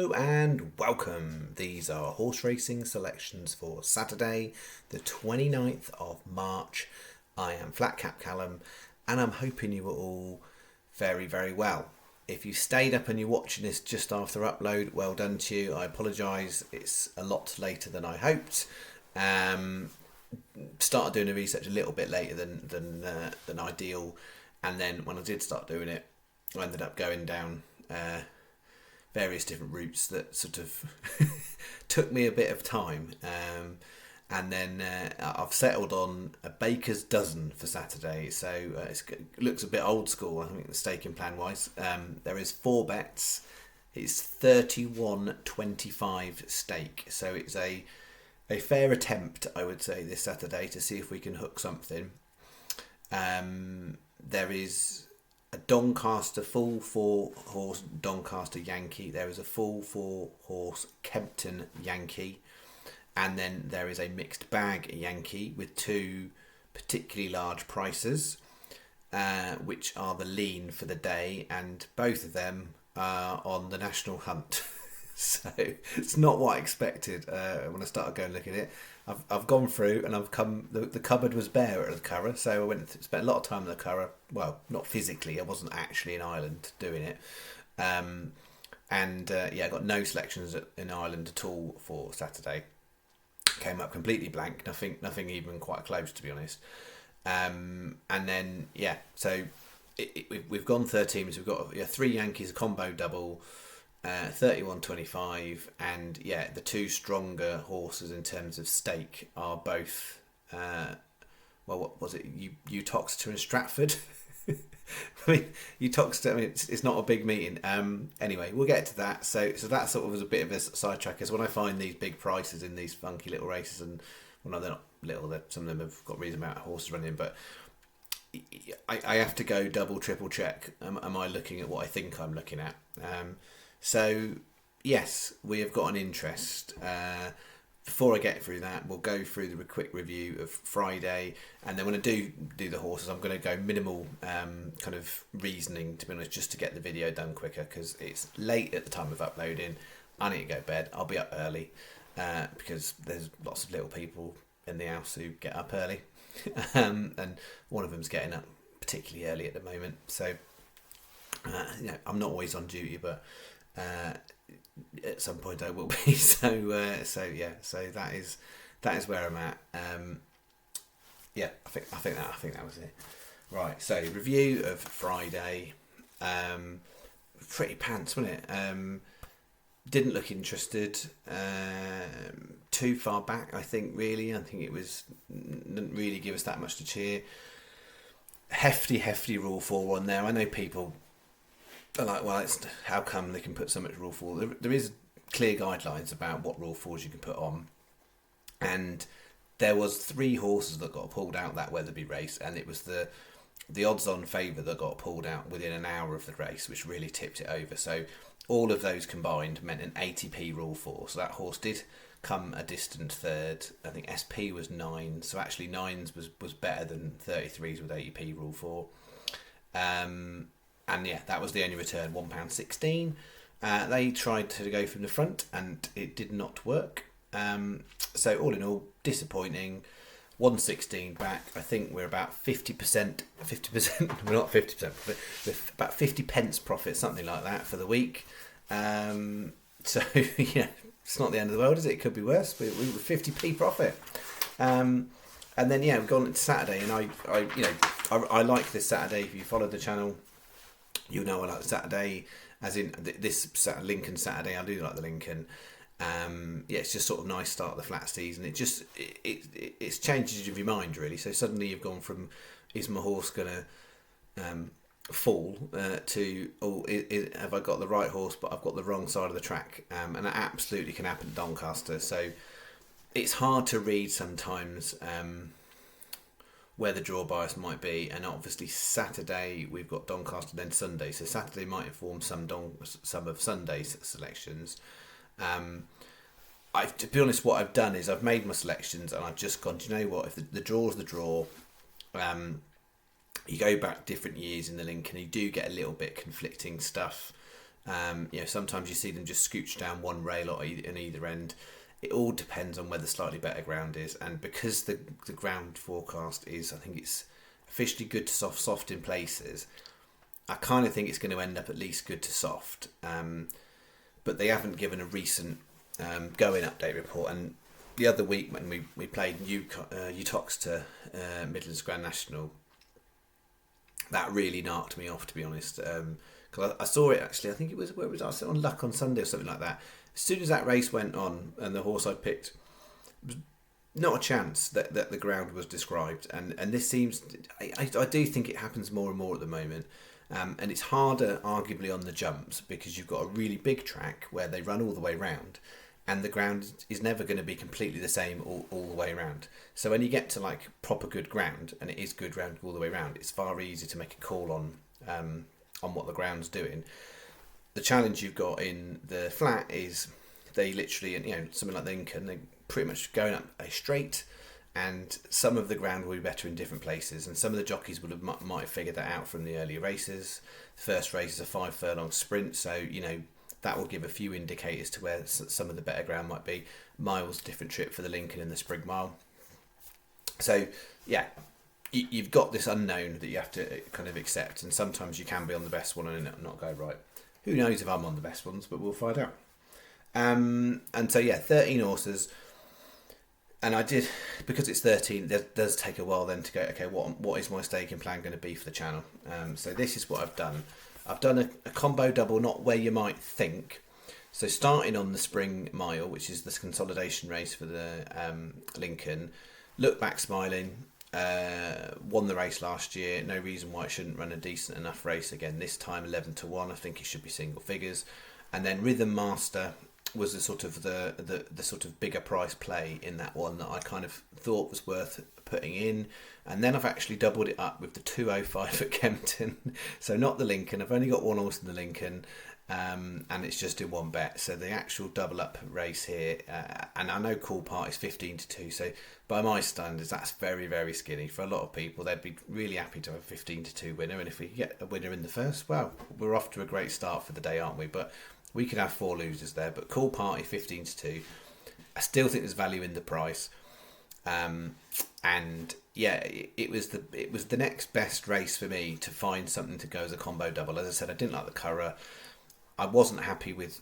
Hello and welcome. These are horse racing selections for Saturday, the 29th of March. I am flatcapcallum and I'm hoping you were all very, very well. If you stayed up and you're watching this just after upload, well done to you. I apologise, it's a lot later than I hoped. Started doing the research a little bit later than ideal, and then when I did start doing it, I ended up going down various different routes that sort of took me a bit of time, and then I've settled on a baker's dozen for Saturday. So it looks a bit old school, I think, the staking plan wise. There is 4 bets. It's 31.25 stake, so it's a fair attempt, I would say, this Saturday to see if we can hook something. There is a Doncaster full 4 horse Doncaster Yankee. There is a full 4 horse Kempton Yankee, and then there is a mixed bag Yankee with 2 particularly large prices, which are the lean for the day, and both of them are on the national hunt. So it's not what I expected when I started going looking at it. I've gone through and I've come. The cupboard was bare at the Curragh, so I spent a lot of time at the Curragh. Well, not physically. I wasn't actually in Ireland doing it, I got no selections in Ireland at all for Saturday. Came up completely blank. Nothing even quite close, to be honest. And then so we've gone 13. We've got 3 Yankees, a combo double. 31.25, and the 2 stronger horses in terms of stake are both what was it, Uttoxeter and Stratford. I mean, Uttoxeter, it's not a big meeting. Anyway, we'll get to that. So that sort of was a bit of a sidetrack, as when I find these big prices in these funky little races, and well, no, they're not little, some of them have got a reasonable amount of horses running, but I have to go double, triple check. Am I looking at what I think I'm looking at? So, yes, we have got an interest. Before I get through that, we'll go through the quick review of Friday, and then when I do the horses, I'm going to go minimal kind of reasoning, to be honest, just to get the video done quicker, because it's late at the time of uploading. I need to go to bed. I'll be up early because there's lots of little people in the house who get up early, and one of them's getting up particularly early at the moment. So, I'm not always on duty, but at some point I will be. So that is where I'm at. I think that was it. Right. So review of Friday. Pretty pants, wasn't it? Didn't look interested. Too far back, I think. Really, I think it didn't really give us that much to cheer. Hefty rule 4 on there. I know people are like, well, how come they can put so much rule 4? There is clear guidelines about what rule 4s you can put on, and there was 3 horses that got pulled out that Weatherby race, and it was the odds-on favour that got pulled out within an hour of the race, which really tipped it over. So all of those combined meant an 80p rule 4. So that horse did come a distant third. I think SP was 9, so actually 9s was better than 33s with 80p rule 4. And that was the only return, £1.16. They tried to go from the front and it did not work. So all in all, disappointing. 116 back. I think we're about 50%. We're not 50%, but about 50 pence profit, something like that for the week. So it's not the end of the world, is it? It could be worse. We were 50p profit. And then we've gone into Saturday, and I like this Saturday. If you follow the channel, you know I like Saturday, as in this Lincoln Saturday. I do like the Lincoln. It's just sort of nice start of the flat season. It's changes of your mind, really. So suddenly you've gone from, is my horse gonna fall to, have I got the right horse but I've got the wrong side of the track, and that absolutely can happen at Doncaster. So it's hard to read sometimes where the draw bias might be, and obviously Saturday we've got Doncaster, then Sunday, so Saturday might inform some of Sunday's selections. To be honest, what I've done is I've made my selections and I've just gone, do you know what, if the draw's the draw, you go back different years in the link and you do get a little bit conflicting stuff Sometimes you see them just scooch down one rail or in either end. It all depends on where the slightly better ground is, and because the ground forecast is, I think it's officially good to soft in places. I kind of think it's going to end up at least good to soft, but they haven't given a recent going update report. And the other week when we played Uttoxeter Midlands Grand National, that really knocked me off, to be honest. Because I saw it actually. I think it was I was on Luck on Sunday or something like that. As soon as that race went on and the horse I picked, was not a chance that the ground was described. And this seems, I do think it happens more and more at the moment. And it's harder, arguably, on the jumps because you've got a really big track where they run all the way round, and the ground is never going to be completely the same all the way around. So when you get to like proper good ground, and it is good ground all the way around, it's far easier to make a call on what the ground's doing. The challenge you've got in the flat is they literally, something like Lincoln, they're pretty much going up a straight, and some of the ground will be better in different places, and some of the jockeys might have figured that out from the earlier races. The first race is a 5 furlong sprint, so that will give a few indicators to where some of the better ground might be. Miles different trip for the Lincoln and the Spring Mile. So yeah, you've got this unknown that you have to kind of accept, and sometimes you can be on the best one and not go right. Who knows if I'm on the best ones, but we'll find out. And so yeah, 13 horses. And I did, because it's 13, it does take a while then to go, okay, what is my staking plan going to be for the channel? So this is what I've done. I've done a combo double, not where you might think. So starting on the Spring Mile, which is this consolidation race for the Lincoln, look back smiling, won the race last year. No reason why it shouldn't run a decent enough race again this time. 11-1. I think it should be single figures. And then Rhythm Master was the sort of bigger price play in that one that I kind of thought was worth putting in. And then I've actually doubled it up with the 205 at Kempton. So not the Lincoln. I've only got one horse in the Lincoln. And it's just in one bet. So the actual double up race here, and I know Cool Part is 15-2. So by my standards, that's very, very skinny. For a lot of people, they'd be really happy to have a 15-2 winner. And if we get a winner in the first, well, we're off to a great start for the day, aren't we? But we could have 4 losers there. But Cool Party 15-2. I still think there's value in the price. And yeah, it was the next best race for me to find something to go as a combo double. As I said, I didn't like the Curragh. I wasn't happy with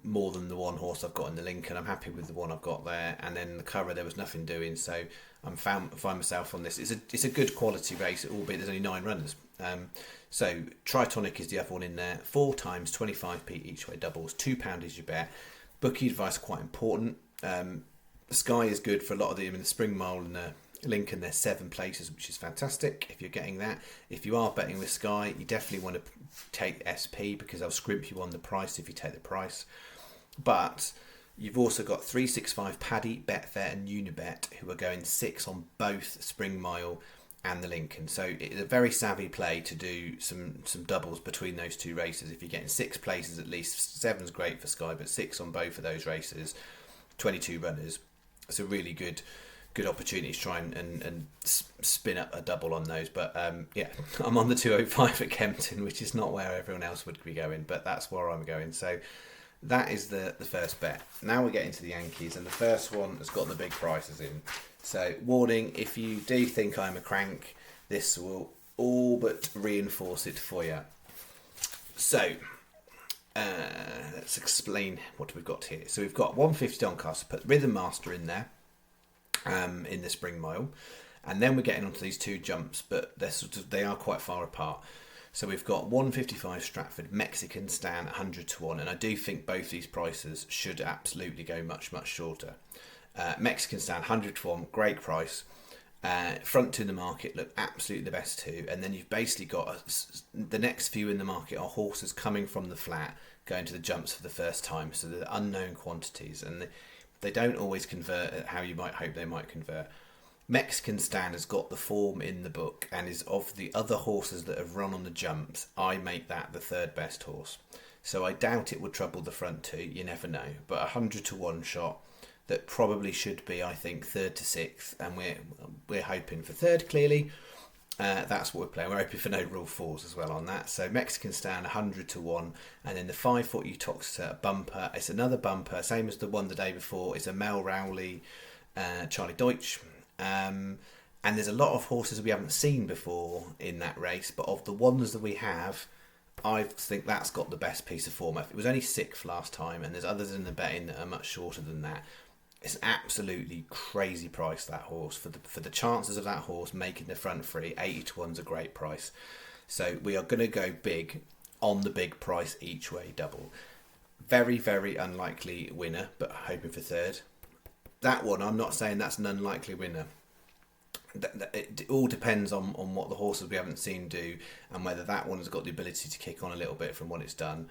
more than the one horse I've got in the Lincoln. I'm happy with the one I've got there, and then the Curragh there was nothing doing. So I find myself on this. It's a good quality race, albeit there's only 9 runners. So Tritonic is the other one in there. 4 times 25p each way doubles. £2 is your bet. Bookie advice quite important. Sky is good for a lot of them in the Spring Mile and the Lincoln. There's 7 places, which is fantastic if you're getting that. If you are betting with Sky, you definitely want to take SP because I'll scrimp you on the price if you take the price. But you've also got 365 Paddy, Betfair and Unibet who are going 6 on both Spring Mile and the Lincoln. So it's a very savvy play to do some doubles between those 2 races. If you're getting 6 places at least, 7's great for Sky, but 6 on both of those races, 22 runners. It's a really good opportunity to try and spin up a double on those. But yeah, I'm on the 205 at Kempton, which is not where everyone else would be going, but that's where I'm going. So that is the first bet. Now we get into the Yankees, and the first one has got the big prices in. So warning, if you do think I'm a crank, this will all but reinforce it for you. So let's explain what we've got here. So we've got 150 Doncaster, put Rhythm Master in there. In the Spring Mile, and then we're getting onto these 2 jumps, but they are quite far apart. So we've got 155 Stratford, Mexican Stan 100-1, and I do think both these prices should absolutely go much shorter. Mexican Stan 100-1, great price. Front 2 in the market look absolutely the best 2, and then you've basically got the next few in the market are horses coming from the flat going to the jumps for the first time, so they're unknown quantities, and they don't always convert at how you might hope they might convert. Mexican Stan has got the form in the book and is of the other horses that have run on the jumps. I make that the 3rd best horse. So I doubt it would trouble the front 2. You never know. But 100-1 shot that probably should be, I think, 3rd to 6th. And we're hoping for 3rd, clearly. That's what we're playing. We're hoping for no rule fours as well on that. So Mexican stand 100-1, and then the 5-foot Uttoxeter bumper. It's another bumper, same as the one the day before. It's a Mel Rowley, Charlie Deutsch. And there's a lot of horses we haven't seen before in that race, but of the ones that we have, I think that's got the best piece of form. It was only 6th last time, and there's others in the betting that are much shorter than that. It's an absolutely crazy price, that horse. For the chances of that horse making the front three, 80-1's a great price. So we are going to go big on the big price each way double. Very, very unlikely winner, but hoping for third. That one, I'm not saying that's an unlikely winner. It all depends on what the horses we haven't seen do, and whether that one has got the ability to kick on a little bit from what it's done.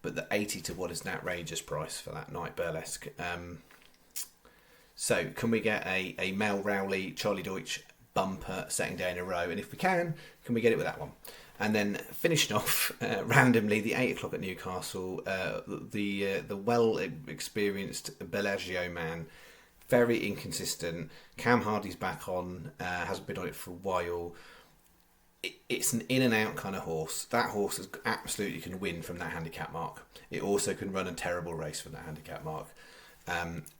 But the 80-1 is an outrageous price for that night burlesque. So can we get a Mel Rowley, Charlie Deutsch bumper second day in a row? And if we can we get it with that one? And then finishing off randomly, the 8 o'clock at Newcastle, the well experienced Bellagio man, very inconsistent. Cam Hardy's back on, hasn't been on it for a while. It's an in and out kind of horse. That horse absolutely can win from that handicap mark. It also can run a terrible race from that handicap mark.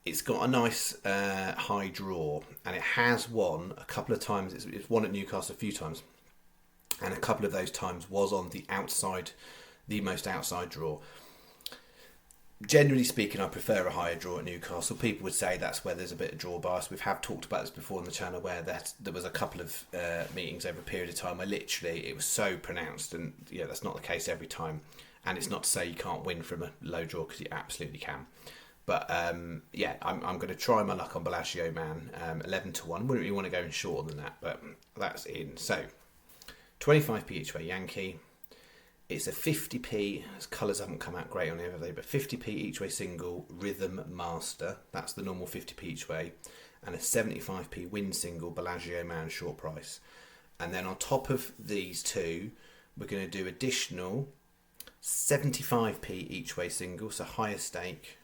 It's got a nice high draw, and it has won a couple of times. It's won at Newcastle a few times, and a couple of those times was on the most outside draw. Generally speaking, I prefer a higher draw at Newcastle. People would say that's where there's a bit of draw bias. We have talked about this before on the channel, where there was a couple of meetings over a period of time where literally it was so pronounced, and that's not the case every time. And it's not to say you can't win from a low draw, because you absolutely can. But I'm going to try my luck on Bellagio man, 11-1. Wouldn't really want to go in shorter than that, but that's in. So 25p each way Yankee. It's a 50p. His colours haven't come out great on here, have they? But 50p each way single Rhythm Master. That's the normal 50p each way, and a 75p win single Bellagio man short price. And then on top of these two, we're going to do additional 75p each way single, so higher stake,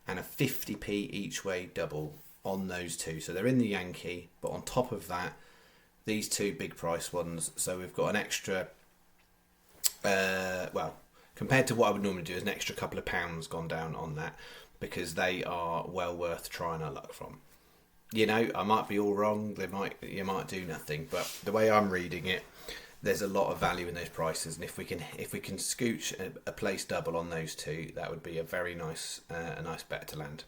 and a 50p each way double on those two. So they're in the Yankee, but on top of that, these two big price ones. So we've got an extra, compared to what I would normally do, is an extra couple of pounds gone down on that, because they are well worth trying our luck from. I might be all wrong. You might do nothing, but the way I'm reading it, there's a lot of value in those prices, and if we can scooch a place double on those two, that would be a very nice bet to land.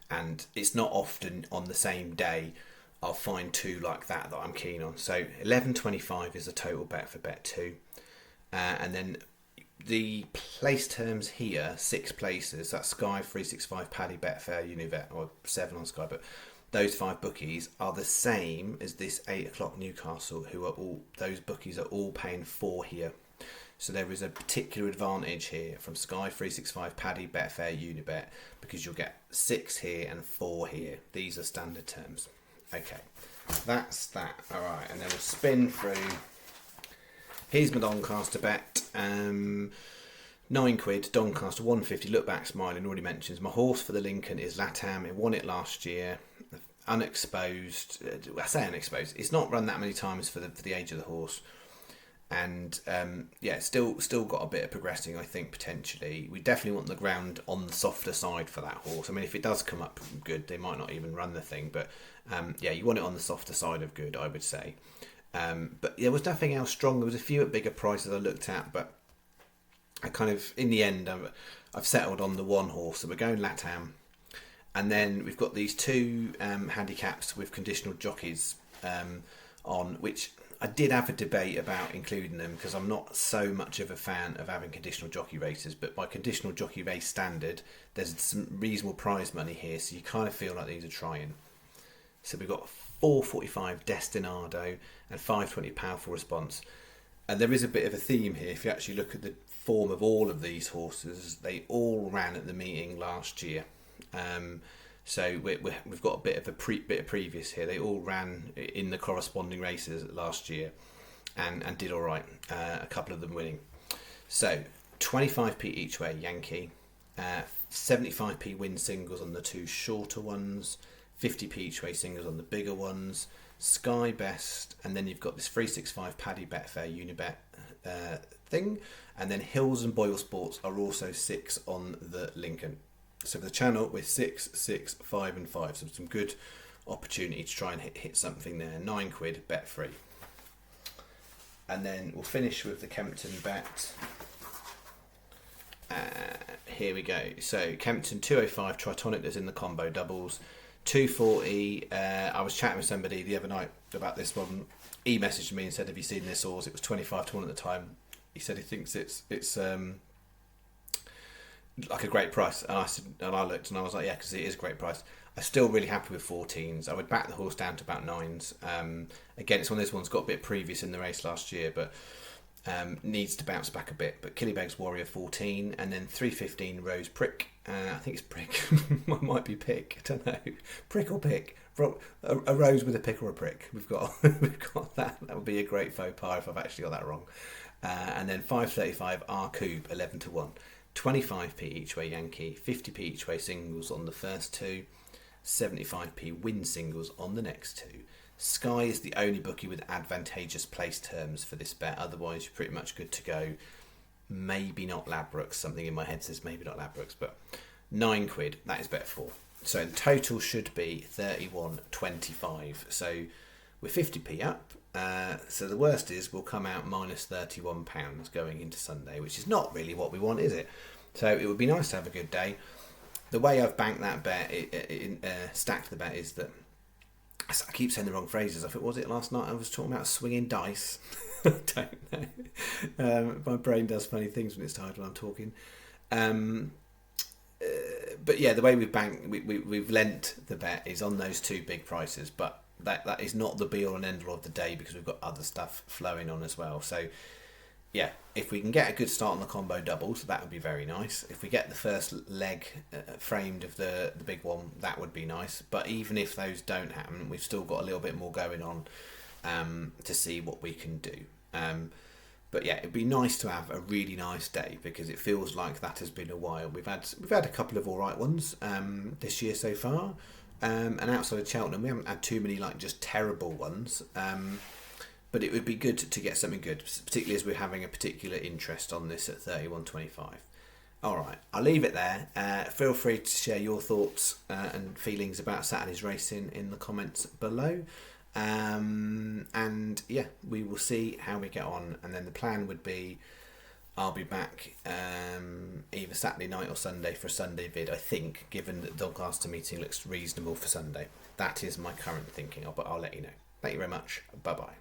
And it's not often on the same day I'll find two like that I'm keen on. So 11.25 is the total bet for bet 2, and then the place terms here, 6 places. That's Sky, 365, Paddy, Betfair, Univet, or 7 on Sky, but those 5 bookies are the same as this 8 o'clock Newcastle, those bookies are all paying 4 here. So there is a particular advantage here from Sky, 365, Paddy, Betfair, Unibet, because you'll get 6 here and 4 here. These are standard terms. Okay, that's that. All right, and then we'll spin through. Here's my Doncaster bet. £9, Doncaster 150. Look back, smiling. Already mentions my horse for the Lincoln is Latam. It won it last year, unexposed. I say unexposed. It's not run that many times for the age of the horse, and still got a bit of progressing. I think potentially we definitely want the ground on the softer side for that horse. I mean, if it does come up good, they might not even run the thing, but you want it on the softer side of good, I would say. But there was nothing else strong. There was a few at bigger prices I looked at, but I kind of, in the end, I've settled on the one horse. So we're going Latam, and then we've got these 2 handicaps with conditional jockeys on, which I did have a debate about including them, because I'm not so much of a fan of having conditional jockey races, but by conditional jockey race standard, there's some reasonable prize money here, so you kind of feel like these are trying. So we've got 4.45 Destinado and 5.20 Powerful Response. And there is a bit of a theme here. If you actually look at the form of all of these horses, they all ran at the meeting last year. So we've got a bit of previous here. They all ran in the corresponding races last year and did all right. A couple of them winning. So 25p each way Yankee, 75p win singles on the 2 shorter ones, 50p each way singles on the bigger ones, Sky Best, and then you've got this 365 Paddy Betfair Unibet thing, and then Hills and Boyle Sports are also 6 on the Lincoln. So for the channel, we're 6, 6, 5 and 5, so some good opportunity to try and hit something there. £9 bet free. And then we'll finish with the Kempton bet. Here we go. So Kempton 205 Tritonic is in the combo doubles. 240. I was chatting with somebody the other night about this one. He messaged me and said, "Have you seen this horse?" It was 25 to 1 at the time. He said he thinks it's like a great price, and I said, and I looked and I was like, yeah, because it is a great price. I'm still really happy with 14s. I would back the horse down to about 9s. Again, it's one of those ones got a bit previous in the race last year, but needs to bounce back a bit. But Killybeg's Warrior 14, and then 315 Rose Prick. I think it's Prick. It might be Pick. I don't know. Prick or Pick. A rose with a pick or a prick. We've got that. That would be a great faux pas if I've actually got that wrong. And then 535 R Coupe 11 to 1. 25p each way Yankee, 50p each way singles on the first two, 75p win singles on the next two. Sky is the only bookie with advantageous place terms for this bet, otherwise you're pretty much good to go. Maybe not Ladbrokes, something in my head says maybe not Ladbrokes, but £9, that is bet 4. So the total should be 31.25. So we're 50p up. So the worst is we'll come out minus £31 going into Sunday, which is not really what we want, is it? So it would be nice to have a good day. The way I've banked that bet, stacked the bet, is that I keep saying the wrong phrases. I thought, was it last night I was talking about swinging dice? I don't know. My brain does funny things when it's tired when I'm talking. But yeah, the way we've banked, we've lent the bet is on those two big prices, but that is not the be all and end all of the day because we've got other stuff flowing on as well. So yeah, if we can get a good start on the combo doubles, that would be very nice. If we get the first leg framed of the big one, that would be nice. But even if those don't happen, we've still got a little bit more going on to see what we can do. But yeah, it'd be nice to have a really nice day because it feels like that has been a while. We've had a couple of all right ones this year so far. And outside of Cheltenham, we haven't had too many like just terrible ones. But it would be good to get something good, particularly as we're having a particular interest on this at 31.25. All right, I'll leave it there. Feel free to share your thoughts and feelings about Saturday's racing in the comments below. And yeah, we will see how we get on. And then the plan would be I'll be back either Saturday night or Sunday for a Sunday vid, I think, given that the Doncaster meeting looks reasonable for Sunday. That is my current thinking, but I'll let you know. Thank you very much. Bye-bye.